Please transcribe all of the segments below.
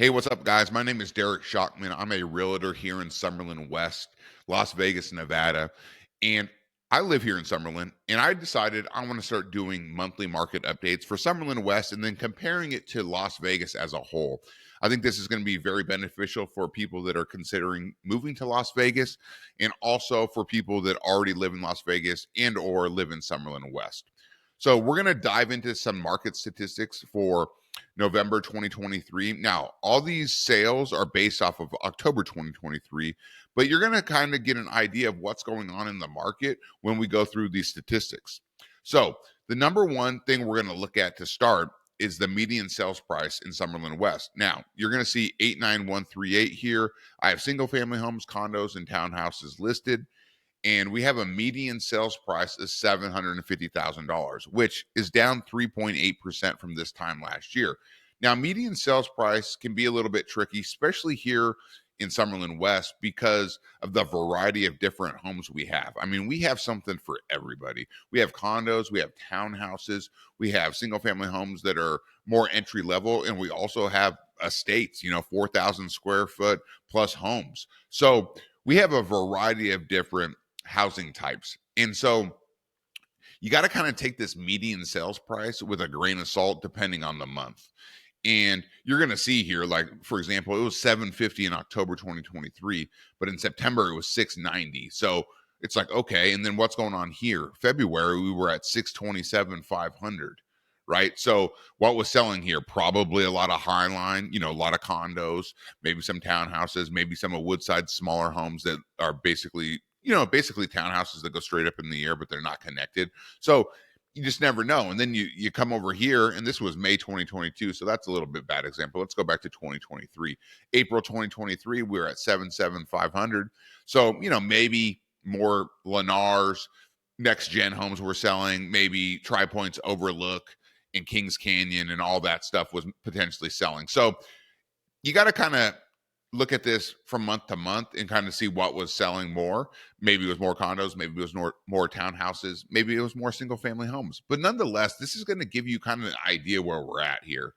Hey, what's up, guys? My name is Derek Shockman. I'm a realtor here in Summerlin West, Las Vegas, Nevada. And I live here in Summerlin, and I decided I want to start doing monthly market updates for Summerlin West and then comparing it to Las Vegas as a whole. I think this is going to be very beneficial for people that are considering moving to Las Vegas and also for people that already live in Las Vegas and or live in Summerlin West. So we're going to dive into some market statistics for November 2023. Now, all these sales are based off of October 2023, but you're going to kind of get an idea of what's going on in the market when we go through these statistics. So, the number one thing we're going to look at to start is the median sales price in Summerlin West. Now, you're going to see 89138 here. I have single family homes, condos, and townhouses listed. And we have a median sales price of $750,000, which is down 3.8% from this time last year. Now, median sales price can be a little bit tricky, especially here in Summerlin West, because of the variety of different homes we have. I mean, we have something for everybody. We have condos, we have townhouses, we have single family homes that are more entry level, and we also have estates, 4,000 square foot plus homes. So we have a variety of different housing types. And so you got to kind of take this median sales price with a grain of salt depending on the month. And you're going to see here, like, for example, it was 750 in October 2023, but in September it was 690. So it's like, okay, and then what's going on here? February, we were at 627, 500, right? So what was selling here? Probably a lot of Highline, a lot of condos, maybe some townhouses, maybe some of Woodside's smaller homes that are basically townhouses that go straight up in the air, but they're not connected. So you just never know. And then you come over here, and this was May 2022, so that's a little bit bad example. Let's go back to 2023. April 2023, we were at 77500. So, maybe more Lennars, next gen homes were selling, maybe Tri Points Overlook and Kings Canyon and all that stuff was potentially selling. So you got to kind of look at this from month to month and kind of see what was selling more. Maybe it was more condos, maybe it was more townhouses, maybe it was more single family homes. But nonetheless, this is going to give you kind of an idea where we're at here,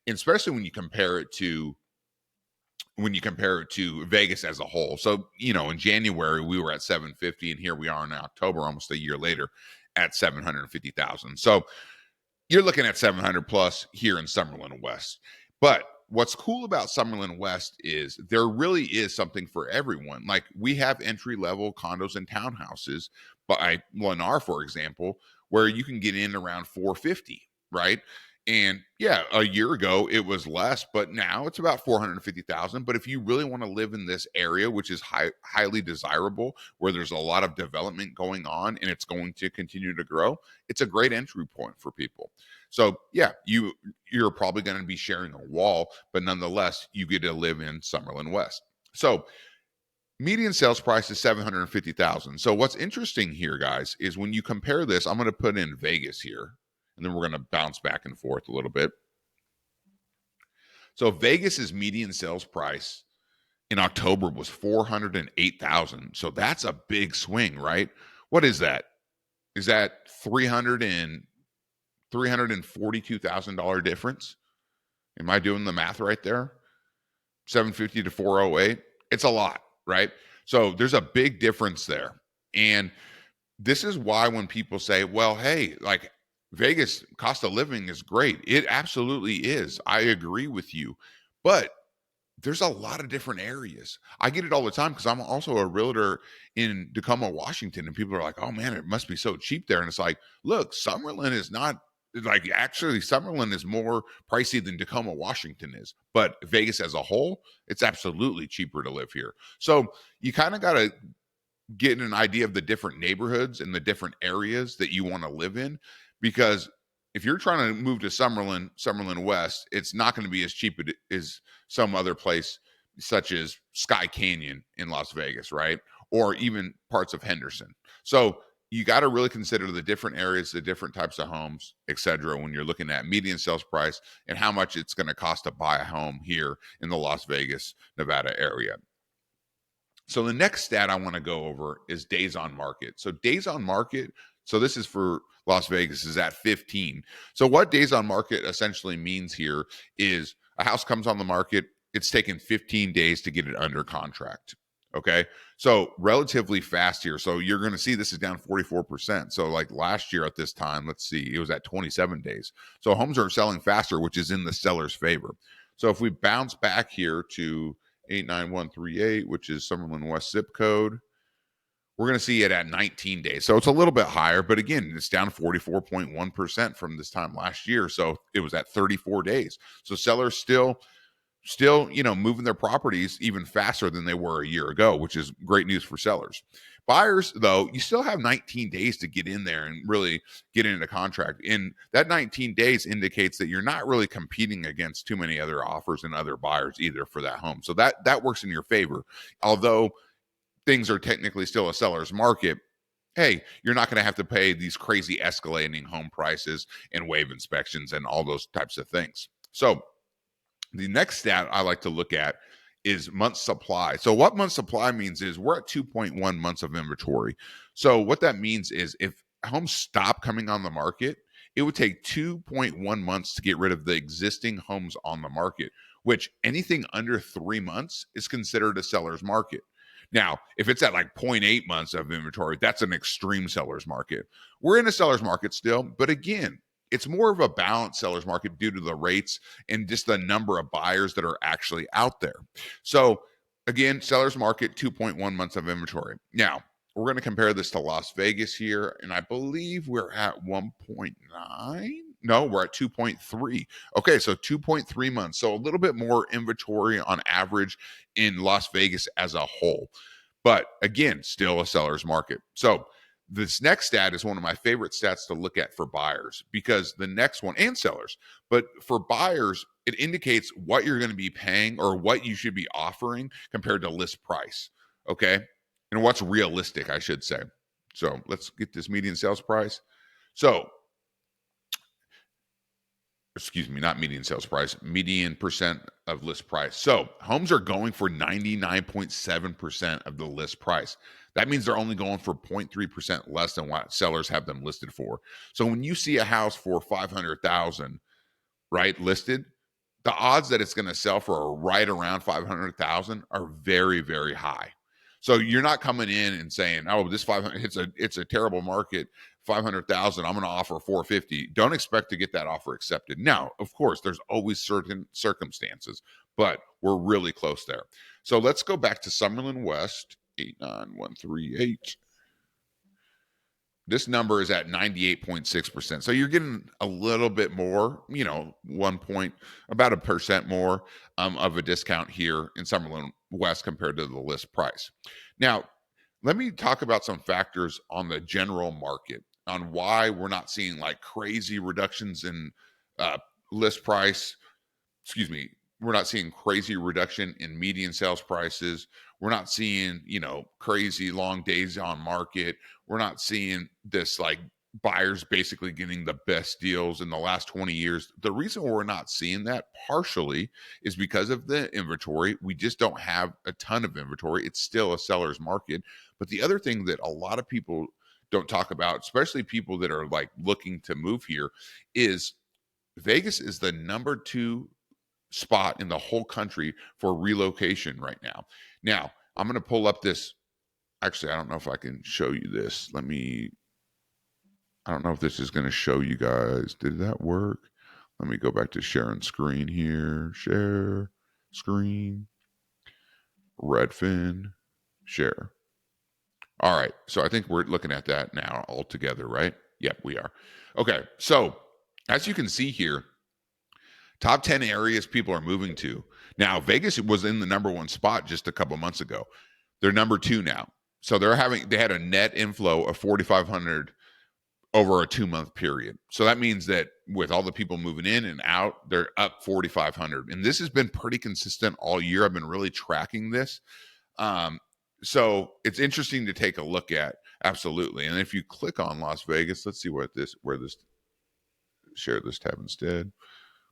and especially when you compare it to Vegas as a whole. So, in January we were at 750, and here we are in October, almost a year later, at 750,000. So you're looking at 700 plus here in Summerlin West. But what's cool about Summerlin West is there really is something for everyone. Like, we have entry level condos and townhouses by Lennar, for example, where you can get in around 450, right? And yeah, a year ago it was less, but now it's about 450,000. But if you really want to live in this area, which is highly desirable, where there's a lot of development going on and it's going to continue to grow, it's a great entry point for people. So yeah, you're probably going to be sharing a wall, but nonetheless, you get to live in Summerlin West. So median sales price is 750,000. So what's interesting here, guys, is when you compare this, I'm going to put in Vegas here, and then we're going to bounce back and forth a little bit. So Vegas's median sales price in October was 408,000. So that's a big swing, right? What is that? Is that $342,000 difference? Am I doing the math right there? 750 to 408. It's a lot, right? So there's a big difference there. And this is why when people say, well, hey, like, Vegas cost of living is great. It absolutely is. I agree with you. But there's a lot of different areas. I get it all the time because I'm also a realtor in Tacoma, Washington, and people are like, oh man, it must be so cheap there. And it's like, look, Summerlin is not like, actually, Summerlin is more pricey than Tacoma, Washington is. But Vegas as a whole, it's absolutely cheaper to live here. So you kind of got to get an idea of the different neighborhoods and the different areas that you want to live in. Because if you're trying to move to Summerlin West, it's not going to be as cheap as some other place, such as Sky Canyon in Las Vegas, right? Or even parts of Henderson. So you got to really consider the different areas, the different types of homes, et cetera, when you're looking at median sales price and how much it's going to cost to buy a home here in the Las Vegas, Nevada area. So the next stat I want to go over is days on market. So days on market, so this is for Las Vegas, is at 15. So what days on market essentially means here is a house comes on the market it's taken 15 days to get it under contract. Okay. So relatively fast here. So you're going to see this is down 44%. So like last year at this time, let's see, it was at 27 days. So homes are selling faster, which is in the seller's favor. So if we bounce back here to 89138, which is Summerlin West zip code, we're going to see it at 19 days. So it's a little bit higher, but again, it's down 44.1% from this time last year. So it was at 34 days. So sellers still, moving their properties even faster than they were a year ago, which is great news for sellers. Buyers, though, you still have 19 days to get in there and really get into contract. And that 19 days indicates that you're not really competing against too many other offers and other buyers either for that home. So that works in your favor. Although things are technically still a seller's market, hey, you're not going to have to pay these crazy escalating home prices and waive inspections and all those types of things. So the next stat I like to look at is month supply. So what month supply means is we're at 2.1 months of inventory. So what that means is if homes stop coming on the market, it would take 2.1 months to get rid of the existing homes on the market, which anything under 3 months is considered a seller's market. Now, if it's at like 0.8 months of inventory, that's an extreme seller's market. We're in a seller's market still, but again, it's more of a balanced seller's market due to the rates and just the number of buyers that are actually out there. So again, seller's market, 2.1 months of inventory. Now, we're going to compare this to Las Vegas here, and I believe we're at 1.9. No, we're at 2.3. Okay, so 2.3 months. So a little bit more inventory on average in Las Vegas as a whole. But again, still a seller's market. So this next stat is one of my favorite stats to look at for buyers because the next one, and sellers, but for buyers, it indicates what you're going to be paying or what you should be offering compared to list price. Okay. And what's realistic, I should say. So let's get this median sales price. So, excuse me, not median sales price, median percent of list price. So homes are going for 99.7% of the list price. That means they're only going for 0.3% less than what sellers have them listed for. So when you see a house for 500,000, right, listed, the odds that it's going to sell for right around 500,000 are very, very high. So you're not coming in and saying, "Oh, this 500, it's a terrible market. 500,000, I'm going to offer 450." Don't expect to get that offer accepted. Now, of course, there's always certain circumstances, but we're really close there. So let's go back to Summerlin West, 89138. This number is at 98.6%. So you're getting a little bit more, about a percent more of a discount here in Summerlin West compared to the list price. Now, let me talk about some factors on the general market on why we're not seeing like crazy reductions in list price. Excuse me. We're not seeing crazy reduction in median sales prices. We're not seeing, crazy long days on market. We're not seeing this like buyers basically getting the best deals in the last 20 years. The reason we're not seeing that partially is because of the inventory. We just don't have a ton of inventory. It's still a seller's market. But the other thing that a lot of people don't talk about, especially people that are like looking to move here, is Vegas is the number 2 spot in the whole country for relocation right now. Now, I'm going to pull up this. Actually, I don't know if I can show you this. I don't know if this is going to show you guys. Did that work? Let me go back to sharing screen here. Share screen. Redfin. Share. All right. So I think we're looking at that now all together, right? Yep, we are. Okay. So as you can see here, top 10 areas people are moving to. Now, Vegas was in the number 1 spot just a couple months ago. They're number 2 now. So they had a net inflow of 4,500 over a 2-month period. So that means that with all the people moving in and out, they're up 4,500. And this has been pretty consistent all year. I've been really tracking this. So it's interesting to take a look at. Absolutely. And if you click on Las Vegas, let's see where this share this tab instead.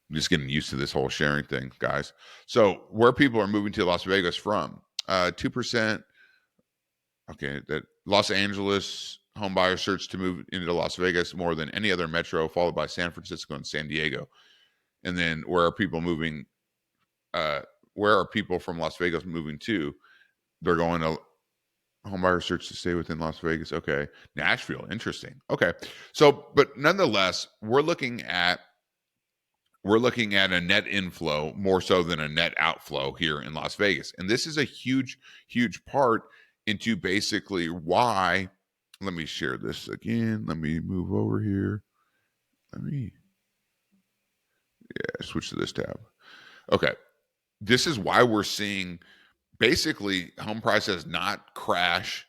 I'm just getting used to this whole sharing thing, guys. So where people are moving to Las Vegas from, 2%. Okay, that Los Angeles home buyer search to move into Las Vegas more than any other metro, followed by San Francisco and San Diego. And then where are people moving? where are people from Las Vegas moving to? They're going to homebuyer search to stay within Las Vegas. Okay. Nashville. Interesting. Okay. So, but nonetheless, we're looking at a net inflow more so than a net outflow here in Las Vegas. And this is a huge, huge part into basically why. Let me share this again. Let me move over here. Switch to this tab. Okay. This is why we're seeing basically home prices not crash,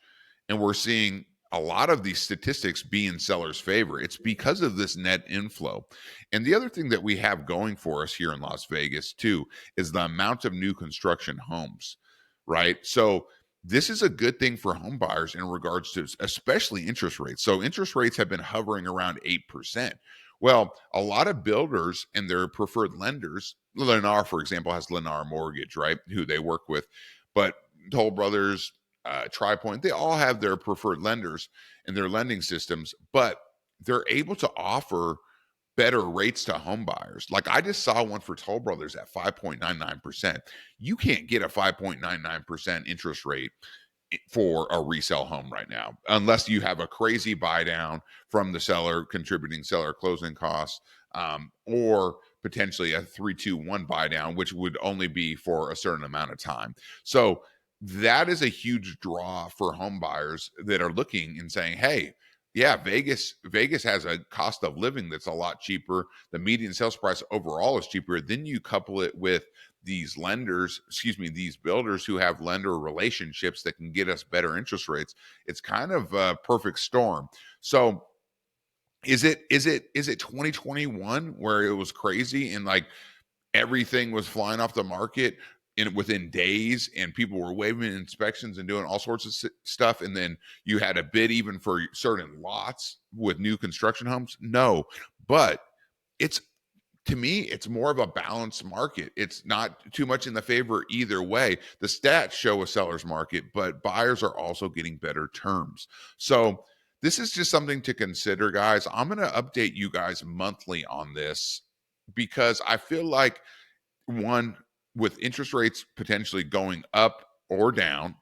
and we're seeing a lot of these statistics be in sellers' favor. It's because of this net inflow. And the other thing that we have going for us here in Las Vegas too is the amount of new construction homes, right? So this is a good thing for home buyers in regards to especially interest rates. So interest rates have been hovering around 8%. Well, a lot of builders and their preferred lenders, Lennar, for example, has Lennar Mortgage, right? Who they work with. But Toll Brothers, TriPoint, they all have their preferred lenders and their lending systems, but they're able to offer better rates to home buyers. Like I just saw one for Toll Brothers at 5.99%. You can't get a 5.99% interest rate for a resale home right now, unless you have a crazy buy down from the seller, contributing seller closing costs, or potentially a 3-2-1 buy down, which would only be for a certain amount of time. So that is a huge draw for home buyers that are looking and saying, hey, yeah, Vegas has a cost of living that's a lot cheaper. The median sales price overall is cheaper. Then you couple it with these these builders who have lender relationships that can get us better interest rates. It's kind of a perfect storm. So is it 2021 where it was crazy and like everything was flying off the market within days, and people were waiving inspections and doing all sorts of stuff, and then you had a bid even for certain lots with new construction homes? No, but it's, to me, it's more of a balanced market. It's not too much in the favor either way. The stats show a seller's market, but buyers are also getting better terms. So this is just something to consider, guys. I'm going to update you guys monthly on this because I feel like, one, with interest rates potentially going up or down,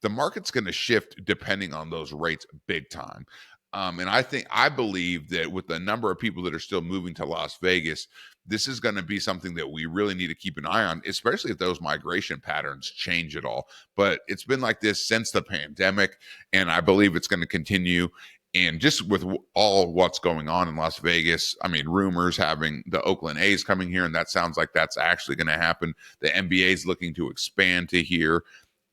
the market's going to shift depending on those rates big time. And I believe that with the number of people that are still moving to Las Vegas, this is going to be something that we really need to keep an eye on, especially if those migration patterns change at all. But it's been like this since the pandemic, and I believe it's going to continue. And just with all what's going on in Las Vegas, I mean, rumors having the Oakland A's coming here, and that sounds like that's actually going to happen. The NBA is looking to expand to here.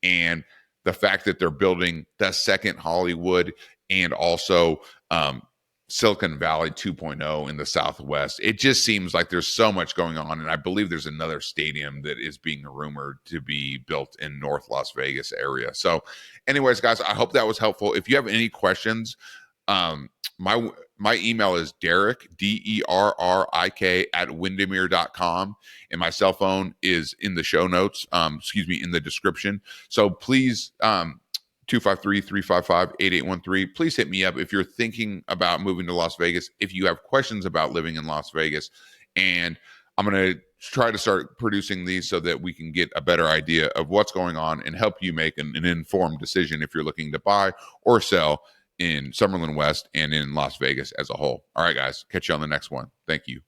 And the fact that they're building the second Hollywood and also Silicon Valley 2.0 in the Southwest, it just seems like there's so much going on. And I believe there's another stadium that is being rumored to be built in North Las Vegas area. So anyways, guys, I hope that was helpful. If you have any questions, my email is Derrick, DERRIK @windermere.com, and my cell phone is in the show notes, in the description. So please, 253-355-8813. Please hit me up if you're thinking about moving to Las Vegas, if you have questions about living in Las Vegas. And I'm going to try to start producing these so that we can get a better idea of what's going on and help you make an informed decision if you're looking to buy or sell in Summerlin West and in Las Vegas as a whole. All right, guys, catch you on the next one. Thank you.